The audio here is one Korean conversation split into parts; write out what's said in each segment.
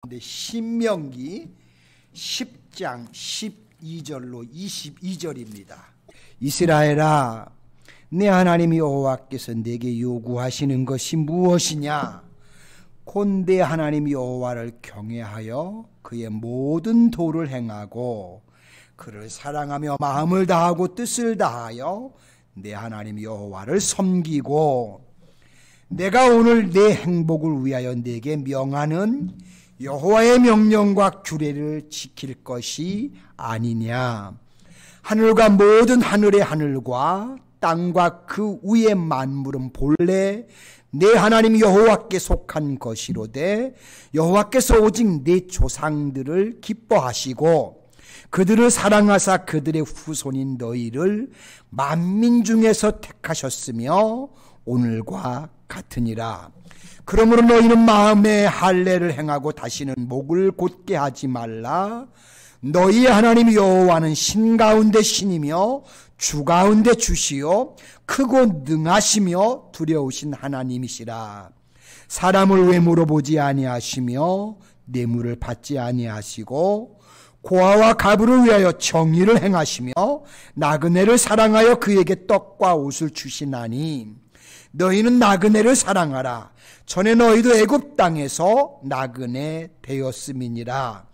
근데 신명기 10장 12절로 22절입니다. 이스라엘아, 내 하나님 여호와께서 내게 요구하시는 것이 무엇이냐? 곧 내 하나님 여호와를 경외하여 그의 모든 도를 행하고 그를 사랑하며 마음을 다하고 뜻을 다하여 내 하나님 여호와를 섬기고 내가 오늘 내 행복을 위하여 내게 명하는 여호와의 명령과 규례를 지킬 것이 아니냐. 하늘과 모든 하늘의 하늘과 땅과 그 위의 만물은 본래 내 하나님 여호와께 속한 것이로되 여호와께서 오직 내 조상들을 기뻐하시고 그들을 사랑하사 그들의 후손인 너희를 만민 중에서 택하셨으며 오늘과 같으니라. 그러므로 너희는 마음에 할례를 행하고 다시는 목을 곧게 하지 말라. 너희 하나님 여호와는 신 가운데 신이며 주 가운데 주시요 크고 능하시며 두려우신 하나님이시라. 사람을 외모로 보지 아니하시며 뇌물을 받지 아니하시고 고아와 가부를 위하여 정의를 행하시며 나그네를 사랑하여 그에게 떡과 옷을 주시나니 너희는 나그네를 사랑하라. 전에 너희도 애굽 땅에서 나그네 되었음이니라.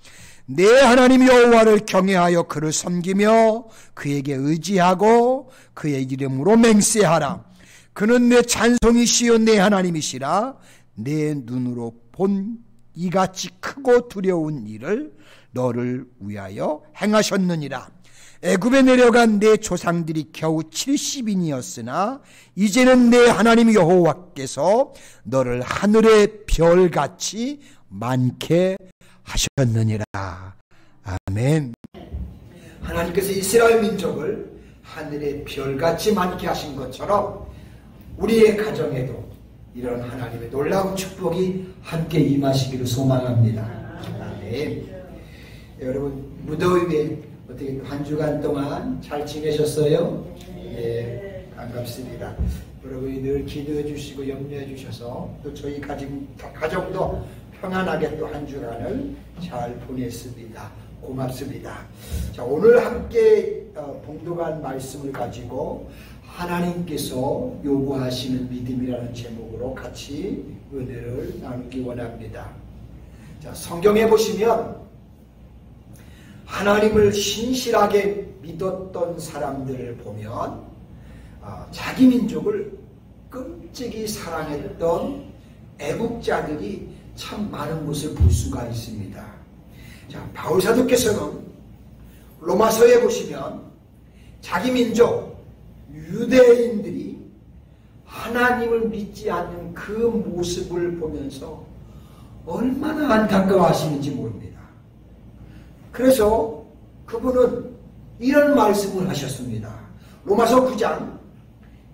내 하나님 여호와를 경외하여 그를 섬기며 그에게 의지하고 그의 이름으로 맹세하라. 그는 내 찬송이시요 내 하나님이시라. 내 눈으로 본 이같이 크고 두려운 일을 너를 위하여 행하셨느니라. 애굽에 내려간 내 조상들이 겨우 70인이었으나 이제는 내 하나님 여호와께서 너를 하늘의 별같이 많게 하셨느니라. 아멘. 하나님께서 이스라엘 민족을 하늘의 별같이 많게 하신 것처럼 우리의 가정에도 이런 하나님의 놀라운 축복이 함께 임하시기를 소망합니다. 아멘. 여러분, 무더위에 어떻게 한 주간 동안 잘 지내셨어요? 네, 반갑습니다. 여러분이 늘 기도해 주시고 염려해 주셔서 또 저희 가정도 평안하게 또 한 주간을 잘 보냈습니다. 고맙습니다. 자, 오늘 함께 봉독한 말씀을 가지고 하나님께서 요구하시는 믿음이라는 제목으로 같이 은혜를 나누기 원합니다. 자, 성경에 보시면 하나님을 신실하게 믿었던 사람들을 보면 자기 민족을 끔찍이 사랑했던 애국자들이 참 많은 것을 볼 수가 있습니다. 자, 바울사도께서는 로마서에 보시면 자기 민족 유대인들이 하나님을 믿지 않는 그 모습을 보면서 얼마나 안타까워하시는지 모릅니다. 그래서 그분은 이런 말씀을 하셨습니다. 로마서 9장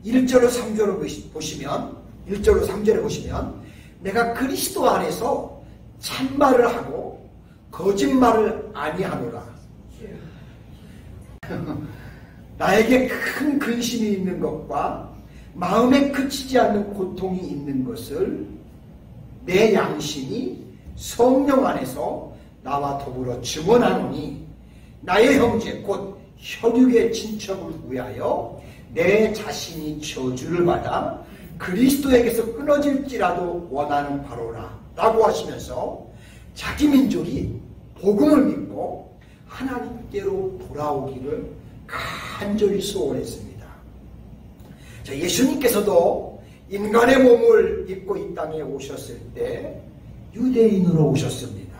1절로 3절을 보시면 1절로 3절에 보시면 내가 그리스도 안에서 참말을 하고 거짓말을 아니하노라. 나에게 큰 근심이 있는 것과 마음에 그치지 않는 고통이 있는 것을 내 양심이 성령 안에서 나와 더불어 증언하노니 나의 형제 곧 혈육의 친척을 위하여 내 자신이 저주를 받아 그리스도에게서 끊어질지라도 원하는 바로라 라고 하시면서 자기 민족이 복음을 믿고 하나님께로 돌아오기를 간절히 소원했습니다. 자, 예수님께서도 인간의 몸을 입고 이 땅에 오셨을 때 유대인으로 오셨습니다.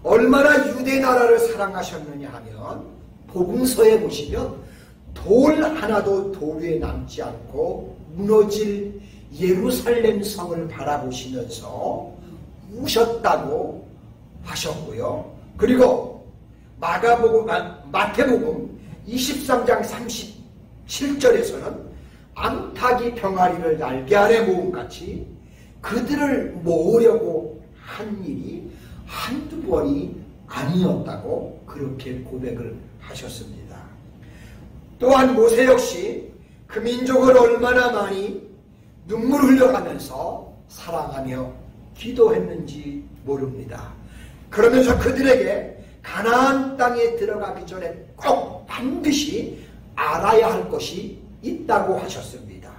얼마나 유대 나라를 사랑하셨느냐 하면 복음서에 보시면 돌 하나도 돌 위에 남지 않고 무너질 예루살렘 성을 바라보시면서 우셨다고 하셨고요. 그리고 마태복음 23장 37절에서는 암탉이 병아리를 날개 아래 모음같이 그들을 모으려고 한 일이 한두 번이 아니었다고 그렇게 고백을 하셨습니다. 또한 모세 역시 그 민족을 얼마나 많이 눈물 흘려가면서 사랑하며 기도했는지 모릅니다. 그러면서 그들에게 가나안 땅에 들어가기 전에 꼭 반드시 알아야 할 것이 있다고 하셨습니다.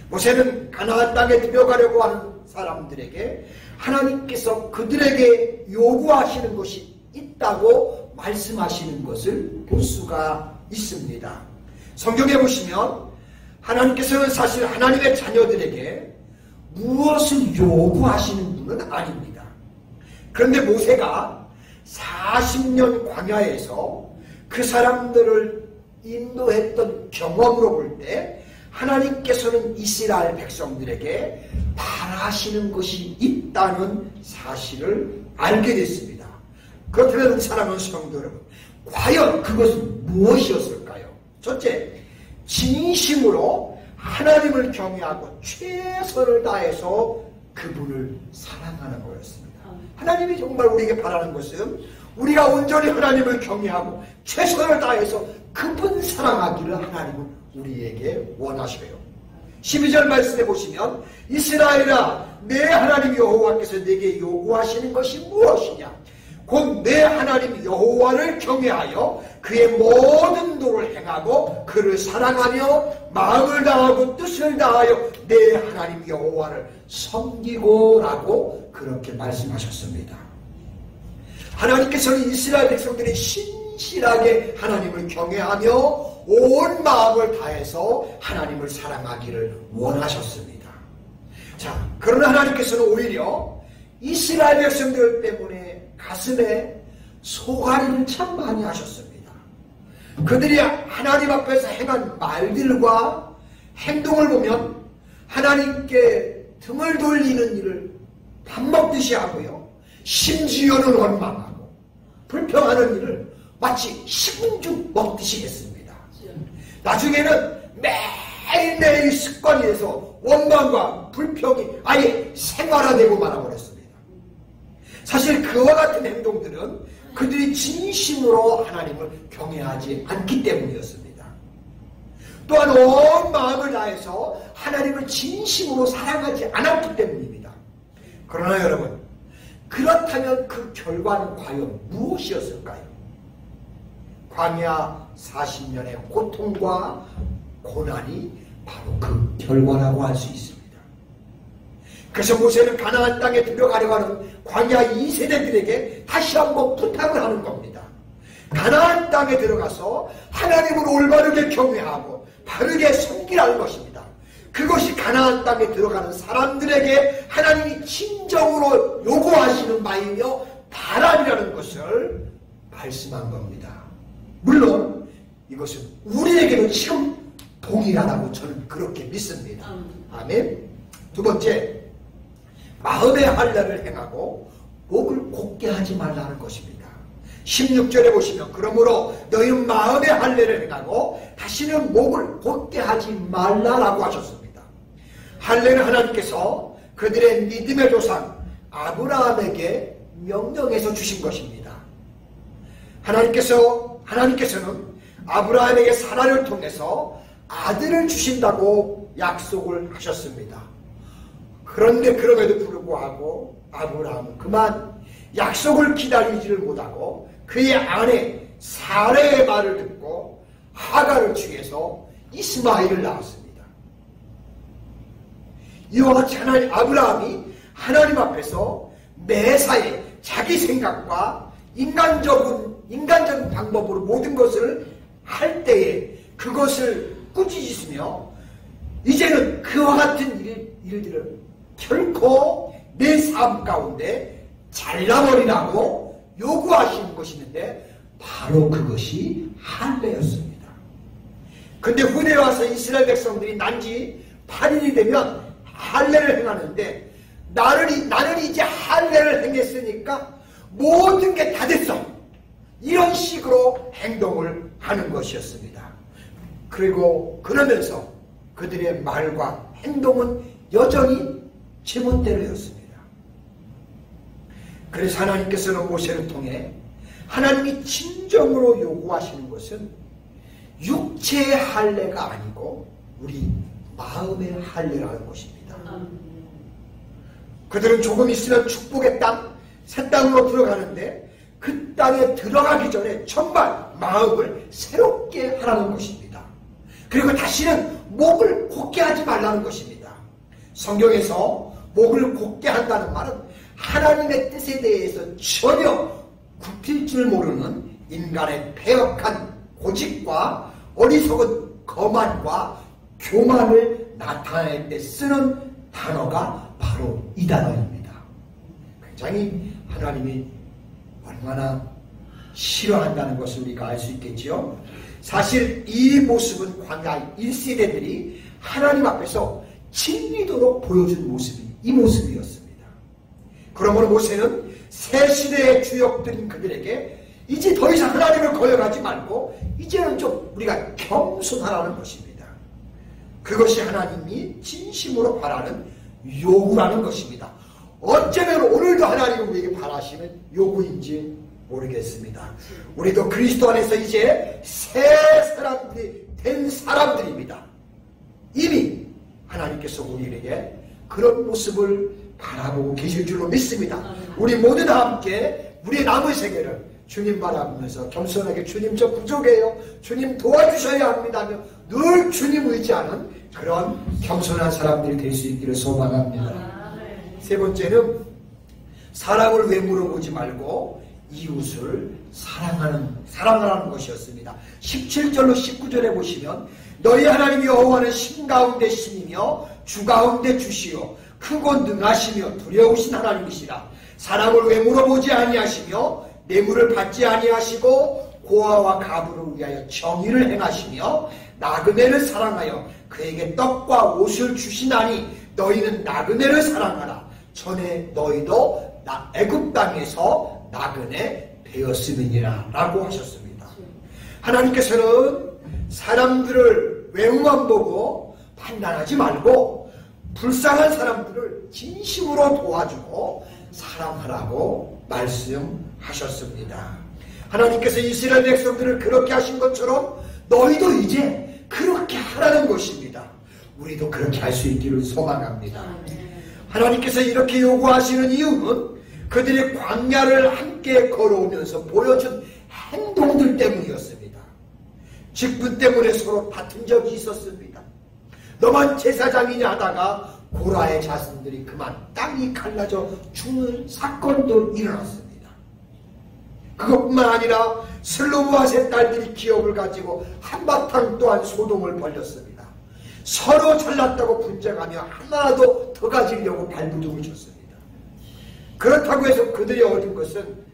모세는 가나안 땅에 들어가려고 하는 사람들에게 하나님께서 그들에게 요구하시는 것이 있다고 말씀하시는 것을 볼 수가 있습니다. 성경에 보시면 하나님께서는 사실 하나님의 자녀들에게 무엇을 요구하시는 분은 아닙니다. 그런데 모세가 40년 광야에서 그 사람들을 인도했던 경험으로 볼 때 하나님께서는 이스라엘 백성들에게 바라시는 것이 있다는 사실을 알게 됐습니다. 그렇다면 사랑하는 성도 여러분, 과연 그것은 무엇이었을까요? 첫째, 진심으로 하나님을 경외하고 최선을 다해서 그분을 사랑하는 거였습니다. 하나님이 정말 우리에게 바라는 것은 우리가 온전히 하나님을 경외하고 최선을 다해서 그분 사랑하기를 하나님은 우리에게 원하셔요. 12절 말씀해 보시면 이스라엘아 내 하나님 여호와께서 내게 요구하시는 것이 무엇이냐? 곧 내 하나님 여호와를 경외하여 그의 모든 도를 행하고 그를 사랑하며 마음을 다하고 뜻을 다하여 내 하나님 여호와를 섬기고 라고 그렇게 말씀하셨습니다. 하나님께서는 이스라엘 백성들이 신실하게 하나님을 경외하며 온 마음을 다해서 하나님을 사랑하기를 원하셨습니다. 자, 그러나 하나님께서는 오히려 이스라엘 백성들 때문에 가슴에 소가리를 참 많이 하셨습니다. 그들이 하나님 앞에서 행한 말들과 행동을 보면 하나님께 등을 돌리는 일을 밥 먹듯이 하고요. 심지어는 원망하고 불평하는 일을 마치 식은죽 먹듯이 했습니다. 나중에는 매일매일 습관이 돼서 원망과 불평이 아예 생활화되고 말아버렸습니다. 사실 그와 같은 행동들은 그들이 진심으로 하나님을 경외하지 않기 때문이었습니다. 또한 온 마음을 다해서 하나님을 진심으로 사랑하지 않았기 때문입니다. 그러나 여러분, 그렇다면 그 결과는 과연 무엇이었을까요? 광야 40년의 고통과 고난이 바로 그 결과라고 할 수 있습니다. 그래서 모세는 가나안 땅에 들어가려고 하는 광야 2세대들에게 다시 한번 부탁을 하는 겁니다. 가나안 땅에 들어가서 하나님을 올바르게 경외하고 바르게 섬기라는 것입니다. 그것이 가나안 땅에 들어가는 사람들에게 하나님이 진정으로 요구하시는 바이며 바람이라는 것을 말씀한 겁니다. 물론 이것은 우리에게도 지금 동일하다고 저는 그렇게 믿습니다. 아멘. 두 번째, 마음의 할례를 행하고 목을 곧게 하지 말라는 것입니다. 16절에 보시면 그러므로 너희는 마음의 할례를 행하고 다시는 목을 곧게 하지 말라라고 하셨습니다. 할례는 하나님께서 그들의 믿음의 조상 아브라함에게 명령해서 주신 것입니다. 하나님께서는 아브라함에게 사라를 통해서 아들을 주신다고 약속을 하셨습니다. 그런데 그럼에도 불구하고 아브라함은 그만 약속을 기다리지를 못하고 그의 아내 사라의 말을 듣고 하갈을 취해서 이스마엘을 낳았습니다. 이와 같이 아브라함이 하나님 앞에서 매사에 자기 생각과 인간적인 방법으로 모든 것을 할 때에 그것을 꾸짖으시며 이제는 그와 같은 일들을 결코 내 삶 가운데 잘라버리라고 요구하시는 것이 있는데 바로 그것이 할례였습니다. 근데 후대에 와서 이스라엘 백성들이 난지 8일이 되면 할례를 행하는데 나는 이제 할례를 행했으니까 모든 게 다 됐어. 이런 식으로 행동을 하는 것이었습니다. 그리고 그러면서 그들의 말과 행동은 여전히 제멋대로였습니다. 그래서 하나님께서는 모세를 통해 하나님이 진정으로 요구하시는 것은 육체의 할례가 아니고 우리 마음의 할례라는 것입니다. 그들은 조금 있으면 축복의 땅, 새 땅으로 들어가는데 그 땅에 들어가기 전에 정말 마음을 새롭게 하라는 것입니다. 그리고 다시는 목을 곧게 하지 말라는 것입니다. 성경에서 목을 곧게 한다는 말은 하나님의 뜻에 대해서 전혀 굽힐 줄 모르는 인간의 패역한 고집과 어리석은 거만과 교만을 나타낼 때 쓰는 단어가 바로 이 단어입니다. 굉장히 하나님이 얼마나 싫어한다는 것을 우리가 알 수 있겠지요. 사실 이 모습은 광야 1세대들이 하나님 앞에서 진리도록 보여준 모습이 이 모습이었습니다. 그러므로 모세는 새 시대의 주역들인 그들에게 이제 더 이상 하나님을 거역하지 말고 이제는 좀 우리가 겸손하라는 것입니다. 그것이 하나님이 진심으로 바라는 요구라는 것입니다. 어쩌면 오늘도 하나님은 우리에게 바라시는 요구인지 모르겠습니다. 우리도 그리스도 안에서 이제 새 사람들이 된 사람들입니다. 이미 하나님께서 우리에게 그런 모습을 바라보고 계실 줄로 믿습니다. 우리 모두 다 함께 우리의 남은 세계를 주님 바라보면서 겸손하게 주님 저 부족해요, 주님 도와주셔야 합니다며 늘 주님 의지하는 그런 겸손한 사람들이 될 수 있기를 소망합니다. 세 번째는 사람을 외모로 보지 말고 이웃을 사랑하라는 것이었습니다. 17절로 19절에 보시면 너희 하나님 여호와는 신 가운데 신이며 주 가운데 주시요 크고 능하시며 두려우신 하나님이시라. 사람을 외모로 보지 아니하시며 뇌물을 받지 아니하시고 고아와 가부를 위하여 정의를 행하시며 나그네를 사랑하여 그에게 떡과 옷을 주시나니 너희는 나그네를 사랑하라. 전에 너희도 애굽 땅에서 나그네 되었음이니라 라고 하셨습니다. 하나님께서는 사람들을 외모만 보고 판단하지 말고 불쌍한 사람들을 진심으로 도와주고 사랑하라고 말씀하셨습니다. 하나님께서 이스라엘 백성들을 그렇게 하신 것처럼 너희도 이제 그렇게 하라는 것입니다. 우리도 그렇게 할 수 있기를 소망합니다. 하나님께서 이렇게 요구하시는 이유는 그들의 광야를 함께 걸어오면서 보여준 행동들 때문이었습니다. 직분 때문에 서로 다툰 적이 있었습니다. 너만 제사장이냐 하다가 고라의 자손들이 그만 땅이 갈라져 죽는 사건도 일어났습니다. 그것뿐만 아니라 슬로무아세 딸들이 기업을 가지고 한바탕 또한 소동을 벌였습니다. 서로 잘났다고 분쟁하며 하나라도 더 가지려고 발부둥을 쳤습니다. 그렇다고 해서 그들이 얻은 것은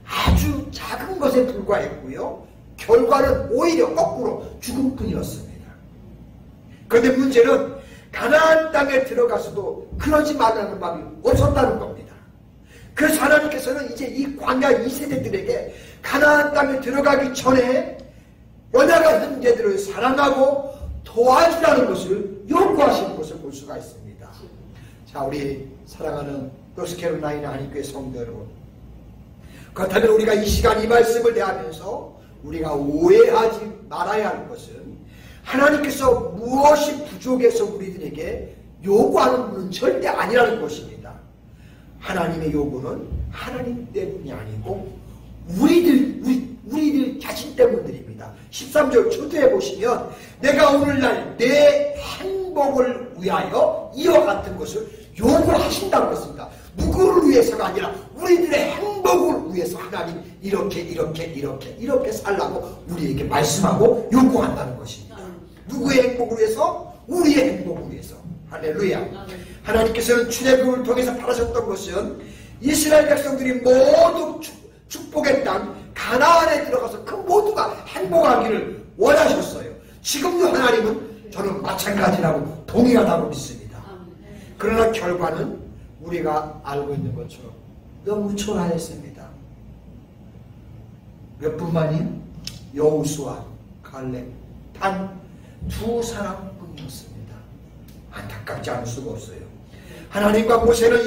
아주 작은 것에 불과했고요. 결과는 오히려 거꾸로 죽음뿐이었습니다. 그런데 문제는 가나안 땅에 들어가서도 그러지 말라는 마음이 없었다는 겁니다. 그래서 하나님께서는 이제 이 광야 2세대들에게 가나안 땅에 들어가기 전에 연약한 형제들을 사랑하고 도와주라는 것을 요구하시는 것을 볼 수가 있습니다. 자, 우리 사랑하는 노스캐롤라이나 한인교회 성도 여러분, 그렇다면 우리가 이 시간 이 말씀을 대하면서 우리가 오해하지 말아야 할 것은 하나님께서 무엇이 부족해서 우리들에게 요구하는 분은 절대 아니라는 것입니다. 하나님의 요구는 하나님 때문이 아니고 우리들 자신 때문들입니다. 13절 초대해 보시면 내가 오늘날 내 행복을 위하여 이와 같은 것을 요구하신다고 했습니다. 누구를 위해서가 아니라 우리들의 행복을 위해서 하나님 이렇게 살라고 우리에게 말씀하고 요구한다는 것입니다. 누구의 행복을 위해서? 우리의 행복을 위해서. 할렐루야. 하나님께서는 출애굽을 통해서 바라셨던 것은 이스라엘 백성들이 모두 축복의 땅 가나안에 들어가서 그 모두가 행복하기를 원하셨어요. 지금도 하나님은 저는 마찬가지라고 동의하다고 믿습니다. 그러나 결과는 우리가 알고 있는 것처럼 너무 초라했습니다. 몇 분만이요? 여호수아, 갈렙 단 두 사람뿐이었습니다. 안타깝지 않을 수가 없어요. 하나님과 모세는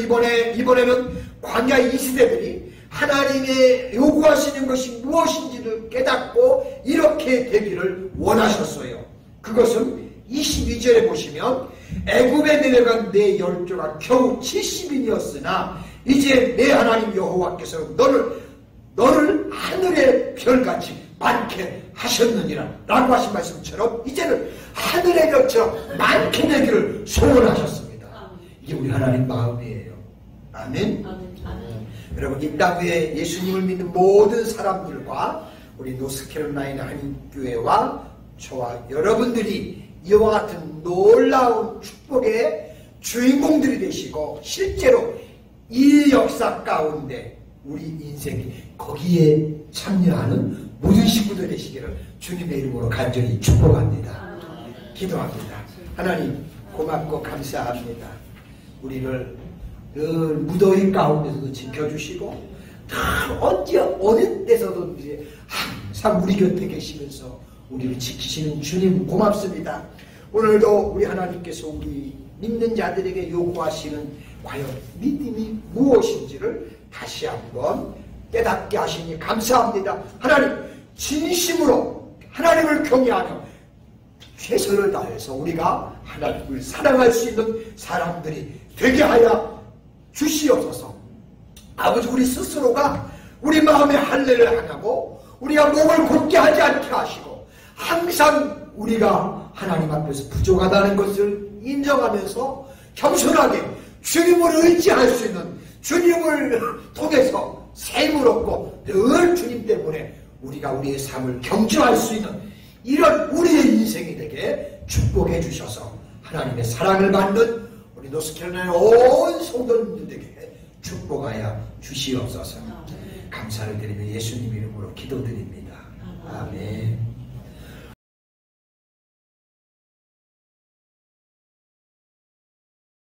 이번에는 광야 2세대들이 하나님의 요구하시는 것이 무엇인지를 깨닫고 이렇게 되기를 원하셨어요. 그것은 22절에 보시면 애굽에 내려간 내 열조가 겨우 70인이었으나 이제 내 하나님 여호와께서는 너를 너를 하늘의 별같이 많게 하셨느니라 라고 하신 말씀처럼 이제는 하늘의 별처럼 많게 되기를 소원하셨습니다. 이게 우리 하나님 마음이에요. 아멘. 여러분, 이 땅 위에 예수님을 믿는 모든 사람들과 우리 노스캐롤라이나 한인교회와 저와 여러분들이 이와 같은 놀라운 축복의 주인공들이 되시고 실제로 이 역사 가운데 우리 인생이 거기에 참여하는 모든 식구들 되시기를 주님의 이름으로 간절히 축복합니다. 기도합니다. 하나님 고맙고 감사합니다. 우리를 늘 무더위 가운데서도 지켜주시고 다 언제 어느 때서도 이제 항상 우리 곁에 계시면서 우리를 지키시는 주님 고맙습니다. 오늘도 우리 하나님께서 우리 믿는 자들에게 요구하시는 과연 믿음이 무엇인지를 다시 한번 깨닫게 하시니 감사합니다. 하나님 진심으로 하나님을 경외하며 최선을 다해서 우리가 하나님을 사랑할 수 있는 사람들이 되게 하여 주시옵소서. 아버지, 우리 스스로가 우리 마음의 할례를 안 하고 우리가 목을 곧게 하지 않게 하시고 항상 우리가 하나님 앞에서 부족하다는 것을 인정하면서 겸손하게 주님을 의지할 수 있는, 주님을 통해서 샘을 얻고 늘 주님 때문에 우리가 우리의 삶을 경주할 수 있는 이런 우리의 인생이 되게 축복해 주셔서 하나님의 사랑을 받는 우리 노스캐롤라이나 온 성도님들에게 축복하여 주시옵소서. 감사를 드리며 예수님 이름으로 기도드립니다. 아멘.